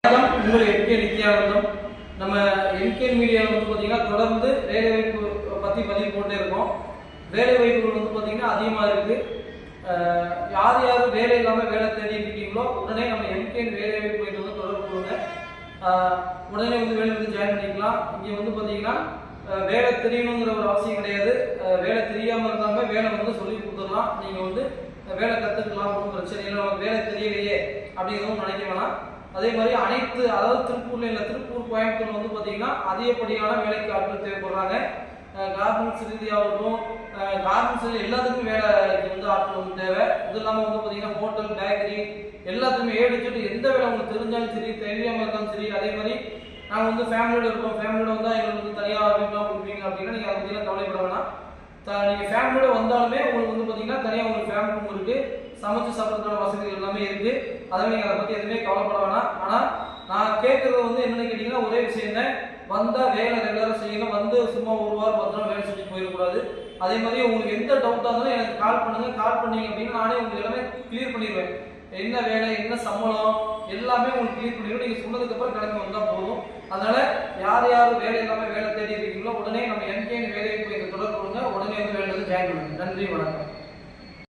உங்கள் எம்கே நித்யானந்தம். நம்ம எம்கே மீடியாவில் வந்து பார்த்தீங்கன்னா தொடர்ந்து வேலைவாய்ப்பு பற்றி பதிவு போட்டே இருக்கோம். வேலைவாய்ப்புகள் வந்து பார்த்தீங்கன்னா அதிகமாக இருக்குது. யார் யார் வேலை இல்லாமல் வேலை தேடி இருக்கீங்களோ உடனே நம்ம எம்கே வேலைவாய்ப்பு வந்து தொடர்பு கொள்ளுங்க. உடனே வந்து வேலை வந்து ஜாயின் பண்ணிக்கலாம். இங்கே வந்து பார்த்தீங்கன்னா வேலை தெரியணுங்கிற ஒரு அவசியம் கிடையாது. வேலை தெரியாமல் இருந்தாமல் வேலை வந்து சொல்லி கொடுத்துடலாம். நீங்கள் வந்து வேலை கற்றுக்கலாம், ஒன்றும் பிரச்சனை இல்லை. நமக்கு வேலை தெரியலையே அப்படிங்கிறதும் நினைக்க வேணாம். அதே மாதிரி அதாவது திருப்பூர்ல இல்லை, திருப்பூர் கோயம்புத்தூர் வந்து பார்த்தீங்கன்னா அதிகப்படியான வேலைக்கு ஆட்கள் தேவைப்படுறாங்க. கார்மெண்ட்ஸ் ரீதியாகட்டும், கார்மெண்ட்ஸ் எல்லாத்துக்கும் வேலைக்கு வந்து ஆட்கள் வந்து தேவை. இது இல்லாமல் வந்து பார்த்தீங்கன்னா ஹோட்டல், பேக்கரி எல்லாத்துக்குமே ஏடிச்சுட்டு எந்த வேலை உங்களுக்கு தெரிஞ்சாலும் சரி, தெரியாமல் இருந்தாலும் சரி. அதே மாதிரி நாங்கள் வந்து ஃபேமிலியோட இருக்கோம். ஃபேமிலியோட வந்தால் எங்களுக்கு வந்து தனியாக வீட்டில் கொடுப்பீங்க அப்படின்னா நீங்கள் அதை பற்றிலாம் கவலைப்பட வேணாம். நீங்கள் ஃபேமிலியோட வந்தாலுமே உங்களுக்கு வந்து பார்த்தீங்கன்னா தனியாக உங்களுக்கு ஃபேமிலி ரூம் இருக்குது, சமைச்சு சாப்பிட்றதுக்கான வசதிகள் எல்லாமே இருக்குது. அதனால் நீங்கள் அதை பற்றி எதுவுமே கவலைப்பட வேணாம். ஆனால் நான் கேட்குறது வந்து என்னென்னு கேட்டிங்கன்னா ஒரே விஷயம் தான், வந்தால் வேலை ரெகுலராக செய்யணும். வந்து சும்மா ஒரு வாரம் 10 நாள் வேலை செஞ்சு போயிடக்கூடாது. அதே மாதிரி உங்களுக்கு எந்த டவுட்டாக இருந்தாலும் எனக்கு கால் பண்ணுங்கள். கால் பண்ணீங்க அப்படின்னா நானே உங்களுக்கு எல்லாமே கிளியர் பண்ணிடுவேன். என்ன வேலை, என்ன சம்பளம் எல்லாமே உங்களுக்கு கிளியர் பண்ணிடுவேன். நீங்கள் சொன்னதுக்கப்புறம் கிளம்பி வந்தால் போதும். அதனால் யார் யார் வேலை இல்லாமல் வேலை தேடி இருக்கீங்களோ உடனே நம்ம எம்கே வேலைக்கு போய் தொடர்பு கொடுங்க. உடனே வந்து வேலை ஜாயின் பண்ணுங்க. நன்றி, வணக்கம்.